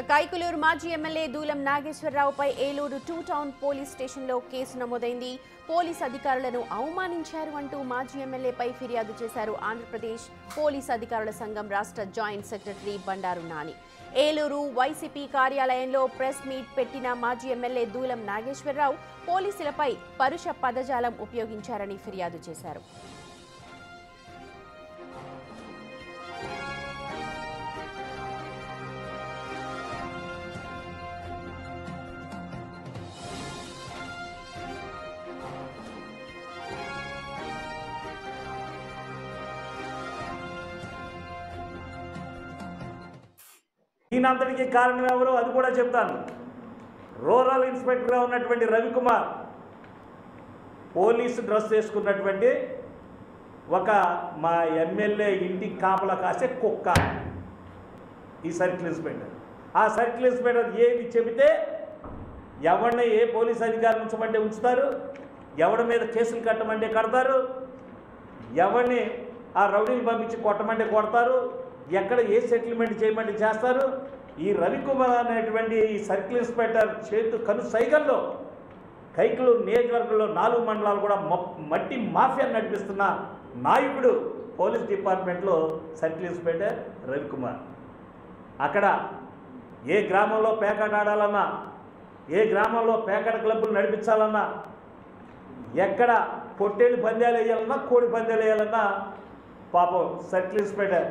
కైకులూరు మాజీ ఎమ్మెల్యే దూలం నాగేశ్వరరావుపై Eluru 2 town police స్టేషన్లో case నమోదైంది. పోలీస్ అధికారులను అవమానించారు అంటూ మాజీ ఎమ్మెల్యేపై ఫిర్యాదు చేశారు ఆంధ్రప్రదేశ్ పోలీస్ అధికారుల సంఘం రాష్ట్ర joint secretary Bandaru Nani. Eluru YCP కార్యాలయంలో ప్రెస్ మీట్ పెట్టిన మాజీ ఎమ్మెల్యే దూలం నాగేశ్వరరావు పోలీసులపై పరుష పదజాలం ఉపయోగించారని ఫిర్యాదు చేశారు. దీనంతటికి కారణం ఎవరో అది కూడా చెప్తాను. రూరల్ ఇన్స్పెక్టర్గా ఉన్నటువంటి రవికుమార్ పోలీసు డ్రెస్ వేసుకున్నటువంటి ఒక మా ఎమ్మెల్యే ఇంటికి కాపలా కాసే కుక్క ఈ సర్కిల్ ఇన్స్పెక్టర్. ఆ సర్కిల్ ఇన్స్పెక్టర్ ఏది చెబితే ఎవరిని ఏ పోలీస్ అధికారి ఉంచమంటే ఉంచుతారు, ఎవరి మీద కేసులు కట్టమంటే కడతారు, ఎవరిని ఆ రౌడీని పంపించి కొట్టమంటే కొడతారు, ఎక్కడ ఏ సెటిల్మెంట్ చేయమంటే చేస్తారు. ఈ రవికుమార్ అనేటువంటి ఈ సర్కిల్ ఇన్స్పెక్టర్ కను సైకిల్లో కైకులూరు నియోజకవర్గంలో 4 మండలాలు కూడా మట్టి మాఫియా నడిపిస్తున్న నాయకుడు పోలీస్ డిపార్ట్మెంట్లో సర్కిల్ ఇన్స్పెక్టర్ రవికుమార్. అక్కడ ఏ గ్రామంలో పేకాట ఆడాలన్నా, ఏ గ్రామంలో పేకాట క్లబ్బులు నడిపించాలన్నా, ఎక్కడ పొట్టేళ్ళు పందాలు వేయాలన్నా, కోడి పందాలు వేయాలన్నా పాపం సర్కిల్ ఇన్స్పెక్టర్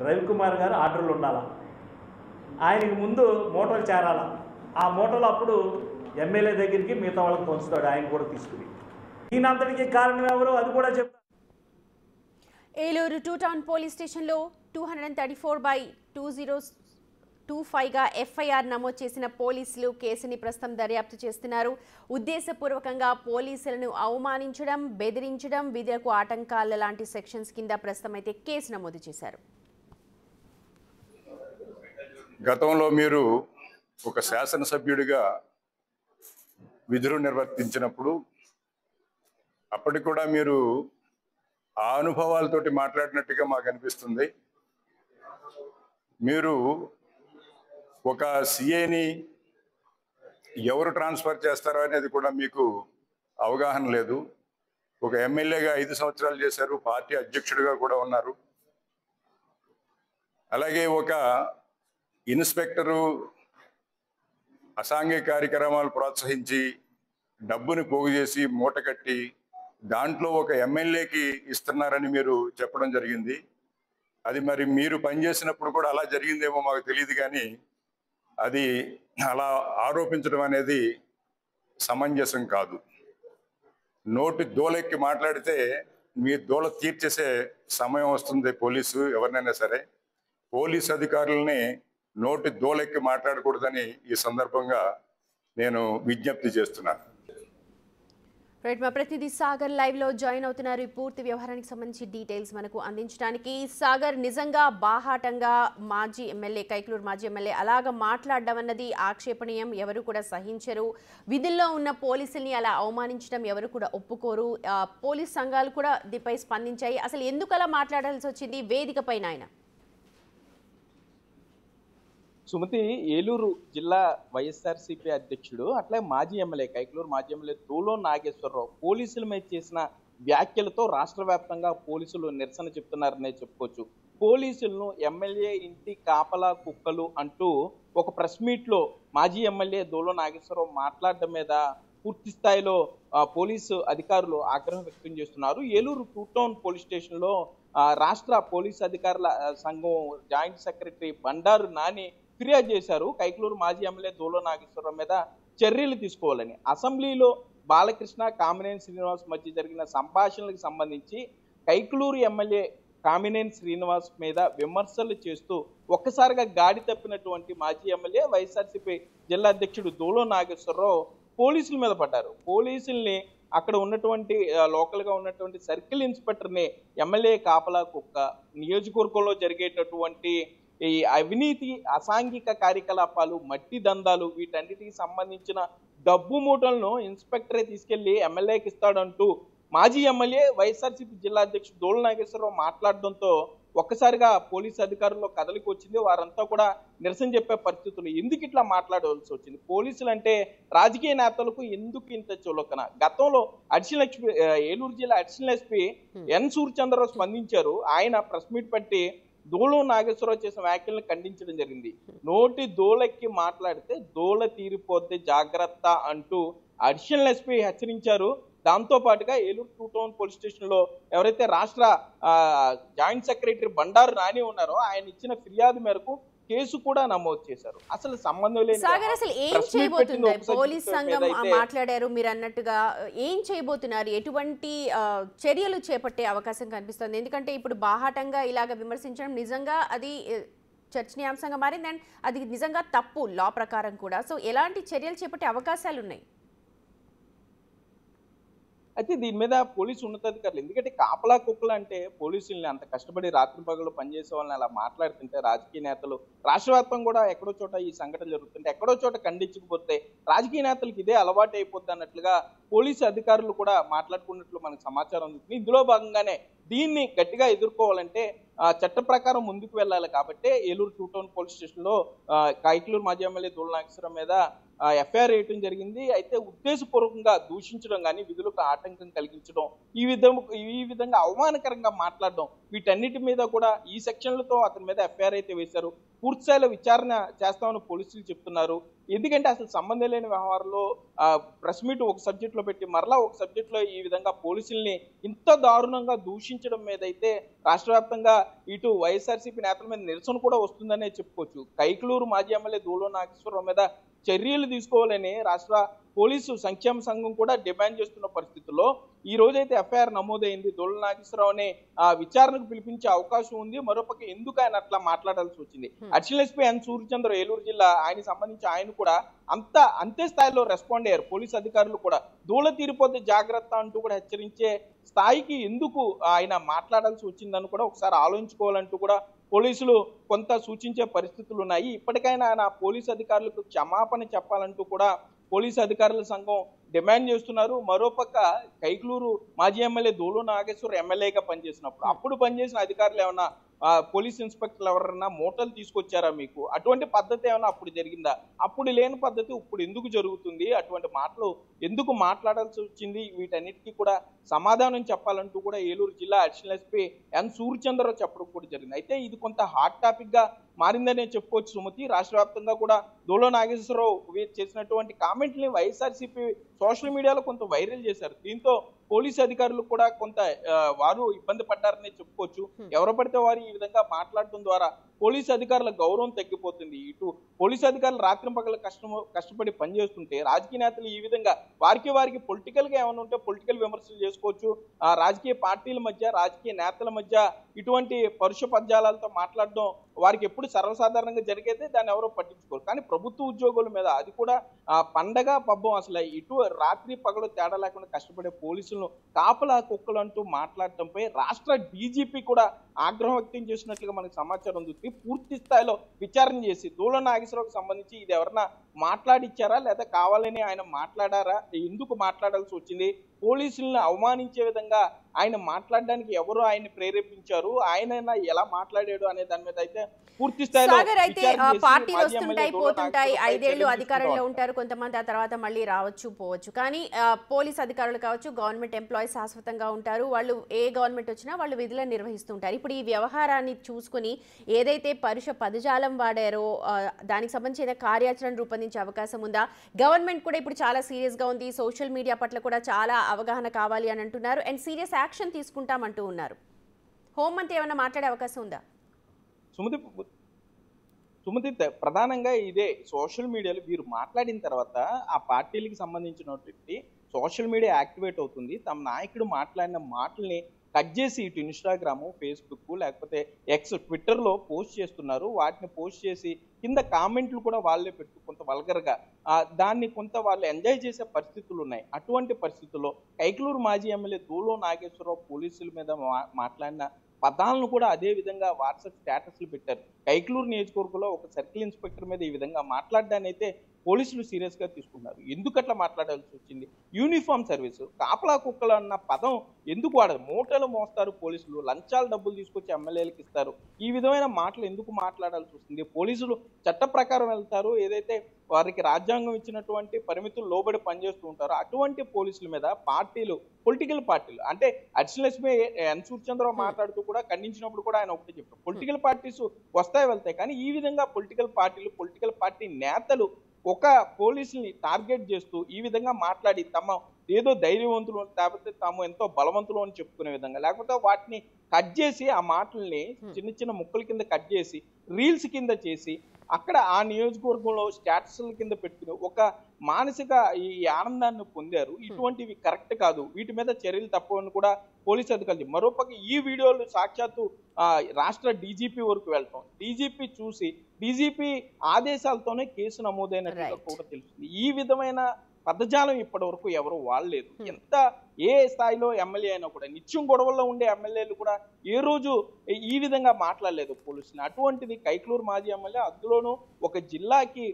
రవికుమార్ గారు ఆర్డర్లు ఉండాలా. ఆయనకి ముందు మూటలు చేరాలా. ఆ మూటలు అప్పుడు ఎమ్మెల్యే దగ్గరికి మిగతా వాళ్ళకి పంచుతాడు, ఆయన కూడా తీసుకుని. దీనంతటికి కారణం ఎవరో అది కూడా చెప్తాను. ఏలూరు 2 టౌన్ పోలీస్ స్టేషన్లో 234/2025గా ఎఫ్ఐఆర్ నమోదు చేసిన పోలీసులు కేసుని ప్రస్తుతం దర్యాప్తు చేస్తున్నారు. ఉద్దేశపూర్వకంగా పోలీసులను అవమానించడం, బెదిరించడం, విధులకు ఆటంకాల లాంటి సెక్షన్స్ కింద ప్రస్తుతం అయితే కేసు నమోదు చేశారు. గతంలో మీరు ఒక శాసనసభ్యుడిగా విధులు నిర్వర్తించినప్పుడు అప్పటికి కూడా మీరు ఆ అనుభవాలతోటి మాట్లాడినట్టుగా మాకు అనిపిస్తుంది. మీరు ఒక సిఐని ఎవరు ట్రాన్స్ఫర్ చేస్తారో అనేది కూడా మీకు అవగాహన లేదు. ఒక ఎమ్మెల్యేగా 5 సంవత్సరాలు చేశారు, పార్టీ అధ్యక్షుడిగా కూడా ఉన్నారు. అలాగే ఒక ఇన్స్పెక్టరు అసాంఘిక కార్యక్రమాలు ప్రోత్సహించి డబ్బుని పోగు చేసి మూట కట్టి దాంట్లో ఒక ఎమ్మెల్యేకి ఇస్తున్నారని మీరు చెప్పడం జరిగింది. అది మరి మీరు పనిచేసినప్పుడు కూడా అలా జరిగిందేమో మాకు తెలియదు, కానీ అది అలా ఆరోపించడం అనేది సమంజసం కాదు. నోటి దూలెక్కి మాట్లాడితే మీ దూల తీర్చేసే సమయం వస్తుంది. పోలీసు ఎవరినైనా సరే పోలీసు అధికారులని నోటి దూలెక్కి మాట్లాడకూడదని ఈ సందర్భంగా నేను విజ్ఞప్తి చేస్తున్నాను. రైట్, మా ప్రతినిధి సాగర్ లైవ్ లో జాయిన్ అవుతున్నారు. ఈ పూర్తి వ్యవహారానికి సంబంధించి డీటెయిల్స్ మనకు అందించడానికి. సాగర్, నిజంగా బాహాటంగా కైకులూరు మాజీ ఎమ్మెల్యే అలాగా మాట్లాడడం అన్నది ఆక్షేపణీయం, ఎవరు కూడా సహించరు. విధుల్లో ఉన్న పోలీసుల్ని అలా అవమానించడం ఎవరు కూడా ఒప్పుకోరు. పోలీస్ సంఘాలు కూడా దీనిపై స్పందించాయి. అసలు ఎందుకు అలా మాట్లాడాల్సి వచ్చింది వేదిక పైన ఆయన? సుమతి, ఏలూరు జిల్లా వైఎస్ఆర్సీపీ అధ్యక్షుడు అట్లాగే మాజీ ఎమ్మెల్యే కైకులూరు మాజీ ఎమ్మెల్యే దూలం నాగేశ్వరరావు పోలీసుల మీద చేసిన వ్యాఖ్యలతో రాష్ట్ర వ్యాప్తంగా పోలీసులు నిరసన చెప్తున్నారనే చెప్పుకోవచ్చు. పోలీసులను ఎమ్మెల్యే ఇంటి కాపలా కుక్కలు అంటూ ఒక ప్రెస్ మీట్లో మాజీ ఎమ్మెల్యే దూలం నాగేశ్వరరావు మాట్లాడడం మీద పూర్తి స్థాయిలో పోలీసు అధికారులు ఆగ్రహం వ్యక్తం చేస్తున్నారు. ఏలూరు 2 టౌన్ పోలీస్ స్టేషన్లో రాష్ట్ర పోలీసు అధికారుల సంఘం జాయింట్ సెక్రటరీ బండారు నాని ఫిర్యాదు చేశారు. కైకులూరు మాజీ ఎమ్మెల్యే దూలం నాగేశ్వరరావు మీద చర్యలు తీసుకోవాలని. అసెంబ్లీలో బాలకృష్ణ, కామినేని శ్రీనివాస్ మధ్య జరిగిన సంభాషణలకు సంబంధించి కైకులూరు ఎమ్మెల్యే కామినేని శ్రీనివాస్ మీద విమర్శలు చేస్తూ ఒక్కసారిగా గాడి తప్పినటువంటి మాజీ ఎమ్మెల్యే వైఎస్ఆర్సీపీ జిల్లా అధ్యక్షుడు దూలం నాగేశ్వరరావు పోలీసుల మీద పడ్డారు. పోలీసుల్ని అక్కడ ఉన్నటువంటి లోకల్గా ఉన్నటువంటి సర్కిల్ ఇన్స్పెక్టర్ని ఎమ్మెల్యే కాపలా కుక్క, నియోజకవర్గంలో జరిగేటటువంటి ఈ అవినీతి, అసాంఘిక కార్యకలాపాలు, మట్టి దందాలు, వీటన్నిటికి సంబంధించిన డబ్బు మూటలను ఇన్స్పెక్టరే తీసుకెళ్లి ఎమ్మెల్యేకి ఇస్తాడంటూ మాజీ ఎమ్మెల్యే వైఎస్ఆర్సీపీ జిల్లా అధ్యక్షుడు దూలం నాగేశ్వరరావు మాట్లాడడంతో ఒక్కసారిగా పోలీసు అధికారుల్లో కదలికి వచ్చింది. వారంతా కూడా నిరసన చెప్పే పరిస్థితులు. ఎందుకు ఇట్లా మాట్లాడవలసి వచ్చింది? పోలీసులు అంటే రాజకీయ నేతలకు ఎందుకు ఇంత చులకన? గతంలో అడిషనల్ ఎస్పీ ఏలూరు జిల్లా అడిషనల్ ఎస్పీ ఎన్ సూర్యచంద్రరావు స్పందించారు. ఆయన ప్రెస్ మీట్ పెట్టి దూలం నాగేశ్వరరావు చేసిన వ్యాఖ్యలను ఖండించడం జరిగింది. నోటి దూలెక్కి మాట్లాడితే దూల తీరిపోతే జాగ్రత్త అంటూ అడిషనల్ ఎస్పీ హెచ్చరించారు. దాంతో పాటుగా ఏలూరు 2 టౌన్ పోలీస్ స్టేషన్ లో ఎవరైతే రాష్ట్ర జాయింట్ సెక్రటరీ బండారు నాని ఉన్నారో ఆయన ఇచ్చిన ఫిర్యాదు మేరకు కేసు కూడా నమోదు చేశారు. అసలు సంబంధం లేని సాగర్ అసలు ఏం చేయబోతుంది పోలీస్ సంఘం మాట్లాడారు మీరు అన్నట్టుగా ఏం చేయబోతున్నారు? ఎటువంటి చర్యలు చేపట్టే అవకాశం కనిపిస్తుంది? ఎందుకంటే ఇప్పుడు బాహాటంగా ఇలాగ విమర్శించడం నిజంగా అది చర్చనీయాంశంగా మారింది అండ్ అది నిజంగా తప్పు లా ప్రకారం కూడా. సో ఎలాంటి చర్యలు చేపట్టే అవకాశాలు ఉన్నాయి? అయితే దీని మీద పోలీసు ఉన్నతాధికారులు, ఎందుకంటే కాపలా కుక్కలు అంటే పోలీసుల్ని అంత కష్టపడి రాత్రి పగలు పనిచేసే వాళ్ళని అలా మాట్లాడుతుంటే రాజకీయ నేతలు రాష్ట్ర వ్యాప్తంగా కూడా ఎక్కడో చోట ఈ సంఘటన జరుగుతుంటే ఎక్కడో చోట ఖండించకపోతే రాజకీయ నేతలకు ఇదే అలవాటు అయిపోద్ది అన్నట్లుగా పోలీసు అధికారులు కూడా మాట్లాడుకున్నట్లు మనకు సమాచారం అందుతుంది. ఇందులో భాగంగానే దీన్ని గట్టిగా ఎదుర్కోవాలంటే చట్ట ప్రకారం ముందుకు వెళ్ళాలి. కాబట్టి ఏలూరు 2 టౌన్ పోలీస్ స్టేషన్ లో కైకలూరు మాజీ ఎమ్మెల్యే దూల నాగేశ్వరరావు మీద ఎఫ్ఐఆర్ వేయటం జరిగింది. అయితే ఉద్దేశపూర్వకంగా దూషించడం కానీ విధులకు ఆటంకం కలిగించడం, ఈ విధంగా అవమానకరంగా మాట్లాడడం, వీటన్నిటి మీద కూడా ఈ సెక్షన్లతో అతని మీద ఎఫ్ఐఆర్ అయితే వేశారు. పూర్తిస్థాయిలో విచారణ చేస్తామని పోలీసులు చెప్తున్నారు. ఎందుకంటే అసలు సంబంధం లేని వ్యవహారంలో ప్రెస్ మీట్ ఒక సబ్జెక్ట్ లో పెట్టి మరలా ఒక సబ్జెక్ట్ లో ఈ విధంగా పోలీసుల్ని ఇంత దారుణంగా దూషించడం మీద అయితే రాష్ట్ర వ్యాప్తంగా ఇటు వైఎస్ఆర్సీపీ నేతల మీద నిరసన కూడా వస్తుందనే చెప్పుకోవచ్చు. కైకలూరు మాజీ ఎమ్మెల్యే దూల నాగేశ్వరరావు మీద చర్యలు తీసుకోవాలని రాష్ట్ర పోలీసు సంక్షేమ సంఘం కూడా డిమాండ్ చేస్తున్న పరిస్థితుల్లో ఈ రోజైతే ఎఫ్ఐఆర్ నమోదైంది. దూల నాగేశ్వరరావుని విచారణకు పిలిపించే అవకాశం ఉంది. మరోపక్క ఎందుకు ఆయన అట్లా మాట్లాడాల్సి వచ్చింది? Additional SP N Suryachandra Eluru జిల్లా ఆయనకి సంబంధించి ఆయన కూడా అంతే స్థాయిలో రెస్పాండ్ అయ్యారు. పోలీసు అధికారులు కూడా దూల తీరిపోతే జాగ్రత్త అంటూ కూడా హెచ్చరించే స్థాయికి ఎందుకు ఆయన మాట్లాడాల్సి వచ్చిందని కూడా ఒకసారి ఆలోచించుకోవాలంటూ కూడా పోలీసులు కొంత సూచించే పరిస్థితులు ఉన్నాయి. ఇప్పటికైనా ఆయన పోలీసు అధికారులకు క్షమాపణ చెప్పాలంటూ కూడా పోలీసు అధికారుల సంఘం డిమాండ్ చేస్తున్నారు. మరోపక్క కైకలూరు మాజీ ఎమ్మెల్యే దూల నాగేశ్వర ఎమ్మెల్యేగా పనిచేసినప్పుడు అప్పుడు పనిచేసిన అధికారులు ఏమన్నా పోలీస్ ఇన్స్పెక్టర్లు ఎవరన్నా మూటలు తీసుకొచ్చారా మీకు? అటువంటి పద్ధతి ఏమన్నా అప్పుడు జరిగిందా? అప్పుడు లేని పద్ధతి ఇప్పుడు ఎందుకు జరుగుతుంది? అటువంటి మాటలు ఎందుకు మాట్లాడాల్సి వచ్చింది? వీటన్నిటికీ కూడా సమాధానం చెప్పాలంటూ కూడా ఏలూరు జిల్లా అడిషనల్ ఎస్పీ ఎన్ సూర్యచంద్రరావు చెప్పడం కూడా జరిగింది. అయితే ఇది కొంత హాట్ టాపిక్ గా మారిందనే చెప్పుకోవచ్చు సుమతి. రాష్ట్ర వ్యాప్తంగా కూడా దూల నాగేశ్వరరావు చేసినటువంటి కామెంట్ని వైఎస్ఆర్సీపీ సోషల్ మీడియాలో కొంత వైరల్ చేశారు. దీంతో పోలీసు అధికారులు కూడా కొంత వారు ఇబ్బంది పడ్డారనే చెప్పుకోవచ్చు. ఎవరు పడితే వారు ఈ విధంగా మాట్లాడటం ద్వారా పోలీసు అధికారుల గౌరవం తగ్గిపోతుంది. ఇటు పోలీసు అధికారులు రాత్రి పగల కష్టపడి పనిచేస్తుంటే రాజకీయ నేతలు ఈ విధంగా వారికి పొలిటికల్ గా ఏమైనా ఉంటే పొలిటికల్ విమర్శలు చేసుకోవచ్చు. రాజకీయ పార్టీల మధ్య రాజకీయ నేతల మధ్య ఇటువంటి పరుష పద్యాలతో మాట్లాడడం వారికి ఎప్పుడు సర్వసాధారణంగా జరిగేదే, దాన్ని ఎవరో పట్టించుకోరు. కానీ ప్రభుత్వ ఉద్యోగుల మీద అది కూడా పండగ పబ్బం, అసలు ఇటు రాత్రి పగలు తేడా లేకుండా కష్టపడే పోలీసులను కాపలా కుక్కలు అంటూ మాట్లాడటంపై రాష్ట్ర డీజీపీ కూడా ఆగ్రహం వ్యక్తం చేసినట్లుగా మనకు సమాచారం అందుతుంది. పూర్తి స్థాయిలో విచారణ చేసి దూల నాగేశ్వరరావుకు సంబంధించి ఇది ఎవరన్నా మాట్లాడిచ్చారా లేదా కావాలని ఆయన మాట్లాడారా, ఎందుకు మాట్లాడాల్సి వచ్చింది, పోలీసులను అవమానించే విధంగా ఆయన మాట్లాడడానికి ఎవరు ఆయన ప్రేరేపించారు, ఆయన ఎలా మాట్లాడాడు అనే దాని మీద అయితే పూర్తి స్థాయిలో పార్టీలు వస్తుంటాయి పోతుంటాయి, 5 ఏళ్లు అధికారంలో ఉంటారు కొంతమంది, ఆ తర్వాత మళ్ళీ రావచ్చు పోవచ్చు. కానీ పోలీస్ అధికారులు కావచ్చు, గవర్నమెంట్ ఎంప్లాయీస్ శాశ్వతంగా ఉంటారు. వాళ్ళు ఏ గవర్నమెంట్ వచ్చినా వాళ్ళు విధులను నిర్వహిస్తుంటారు. ఇప్పుడు ఈ వ్యవహారాన్ని చూసుకుని ఏదైతే పరుష పదజాలం వాడారో దానికి సంబంధించిన కార్యాచరణ రూపొందించే అవకాశం ఉందా? గవర్నమెంట్ కూడా ఇప్పుడు చాలా సీరియస్ గా ఉంది. సోషల్ మీడియా పట్ల కూడా చాలా అవగాహన కావాలి అని అంటున్నారు అండ్ సీరియస్ యాక్షన్ తీసుకుంటామంటూ ఉన్నారు. హోంమంత్రి ఏమైనా మాట్లాడే అవకాశం ఉందా? సుమతి ప్రధానంగా ఇదే సోషల్ మీడియాలో వీరు మాట్లాడిన తర్వాత ఆ పార్టీలకు సంబంధించినటువంటి సోషల్ మీడియా యాక్టివేట్ అవుతుంది. తమ నాయకుడు మాట్లాడిన మాటల్ని కట్ చేసి ఇటు ఇన్స్టాగ్రాము, ఫేస్బుక్, లేకపోతే ఎక్స్, ట్విట్టర్లో పోస్ట్ చేస్తున్నారు. వాటిని పోస్ట్ చేసి కింద కామెంట్లు కూడా వాళ్ళే పెట్టు కొంత వల్గర్గా దాన్ని కొంత వాళ్ళు ఎంజాయ్ చేసే పరిస్థితులు ఉన్నాయి. అటువంటి పరిస్థితుల్లో కైకలూరు మాజీ ఎమ్మెల్యే దూల నాగేశ్వరరావు పోలీసుల మీద మాట్లాడిన పదాలను కూడా అదే విధంగా వాట్సాప్ స్టేటస్లు పెట్టారు. కైకలూరు నియోజకవర్గంలో ఒక సర్కిల్ ఇన్స్పెక్టర్ మీద ఈ విధంగా మాట్లాడడాన్ని అయితే పోలీసులు సీరియస్ గా తీసుకున్నారు. ఎందుకు అట్లా మాట్లాడాల్సి వచ్చింది? యూనిఫామ్ సర్వీస్, కాపలా కుక్కలు అన్న పదం ఎందుకు వాడదు? మూటలు మోస్తారు పోలీసులు, లంచాలు డబ్బులు తీసుకొచ్చి ఎమ్మెల్యేలకు ఇస్తారు. ఈ విధమైన మాటలు ఎందుకు మాట్లాడాల్సి వస్తుంది? పోలీసులు చట్ట ప్రకారం వెళ్తారు, ఏదైతే వారికి రాజ్యాంగం ఇచ్చినటువంటి పరిమితులు లోబడి పనిచేస్తూ ఉంటారు. అటువంటి పోలీసుల మీద పార్టీలు, పొలిటికల్ పార్టీలు, అంటే అడిషనల్ ఎస్పీ ఎన్ సూర్యచంద్రరావు మాట్లాడుతూ కూడా ఖండించినప్పుడు కూడా ఆయన ఒకటి చెప్పారు, పొలిటికల్ పార్టీస్ వస్తాయి వెళ్తాయి, కానీ ఈ విధంగా పొలిటికల్ పార్టీలు, పొలిటికల్ పార్టీ నేతలు ఒక పోలీసుల్ని టార్గెట్ చేస్తూ ఈ విధంగా మాట్లాడి తమ ఏదో ధైర్యవంతులు లేకపోతే తాము ఎంతో బలవంతులు అని చెప్పుకునే విధంగా, లేకపోతే వాటిని కట్ చేసి ఆ మాటల్ని చిన్న చిన్న ముక్కల కింద కట్ చేసి రీల్స్ కింద చేసి అక్కడ ఆ నియోజకవర్గంలో స్టాటస్ల కింద పెట్టుకుని ఒక మానసిక ఈ ఆనందాన్ని పొందారు. ఇటువంటివి కరెక్ట్ కాదు, వీటి మీద చర్యలు తప్పవని కూడా పోలీసు అధికారులు. మరోపక్క ఈ వీడియోలు సాక్షాత్తు రాష్ట్ర డీజీపీ వరకు వెళ్తాం, డీజీపీ చూసి డీజీపీ ఆదేశాలతోనే కేసు నమోదైనట్టుగా కూడా తెలుస్తుంది. ఈ విధమైన పదజాలం ఇప్పటి వరకు ఎవరు వాడలేదు. ఎంత ఏ స్థాయిలో ఎమ్మెల్యే అయినా కూడా, నిత్యం గొడవల్లో ఉండే ఎమ్మెల్యేలు కూడా ఏ రోజు ఈ విధంగా మాట్లాడలేదు పోలీసులు. అటువంటిది కైక్లూరు మాజీ ఎమ్మెల్యే, అందులోనూ ఒక జిల్లాకి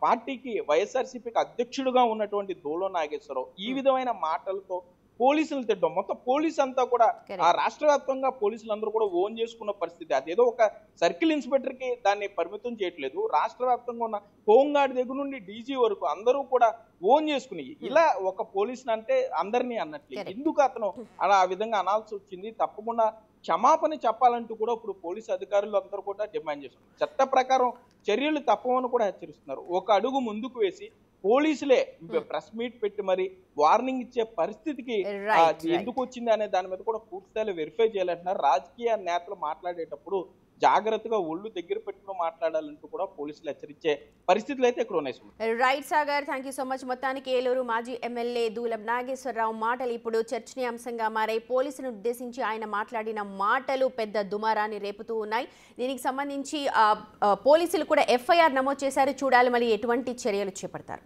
పార్టీకి వైఎస్ఆర్సీపీకి అధ్యక్షుడుగా ఉన్నటువంటి దూలం నాగేశ్వరరావు ఈ విధమైన మాటలతో పోలీసులు తిట్టడం, మొత్తం పోలీసు అంతా కూడా ఆ రాష్ట్ర వ్యాప్తంగా పోలీసులందరూ కూడా ఓన్ చేసుకున్న పరిస్థితి. అదేదో ఒక సర్కిల్ ఇన్స్పెక్టర్ కి దాన్ని పరిమితం చేయట్లేదు, రాష్ట్ర వ్యాప్తంగా ఉన్న హోంగార్డ్ దగ్గర నుండి డీజీ వరకు అందరూ కూడా ఓన్ చేసుకుని ఇలా ఒక పోలీసుని అంటే అందరినీ అన్నట్లే. ఎందుకు అతను అలా ఆ విధంగా అనాల్సి వచ్చింది? తప్పకుండా క్షమాపణ చెప్పాలంటూ కూడా ఇప్పుడు పోలీసు అధికారులు అందరూ కూడా డిమాండ్ చేస్తున్నారు. చట్ట ప్రకారం చర్యలు తప్పవని కూడా హెచ్చరిస్తున్నారు. ఒక అడుగు ముందుకు వేసి పోలీసులే ప్రెస్ మీట్ పెట్టి మరి వార్నింగ్ ఇచ్చే పరిస్థితికి ఎందుకు వచ్చింది అనే దాని మీద కూడా పూర్తి స్థాయిలో వెరిఫై చేయాలంటున్నారు. రాజకీయ నేతలు మాట్లాడేటప్పుడు జాగ్రత్తగా ఒళ్ళు దగ్గర పెట్టుకుని మాట్లాడాలంటూ కూడా పోలీసులు హెచ్చరించే పరిస్థితులు అయితే ఇక్కడ ఉన్నాయి. Right Sagar, thank you so much. మొత్తానికి ఏలూరు మాజీ ఎమ్మెల్యే దూలం నాగేశ్వరరావు మాటలు ఇప్పుడు చర్చనీయాంశంగా మారాయి. పోలీసును ఉద్దేశించి ఆయన మాట్లాడిన మాటలు పెద్ద దుమారాన్ని రేపుతూ ఉన్నాయి. దీనికి సంబంధించి పోలీసులు కూడా ఎఫ్ఐఆర్ నమోదు చేశారు. చూడాలి మరి ఎటువంటి చర్యలు చేపడతారు.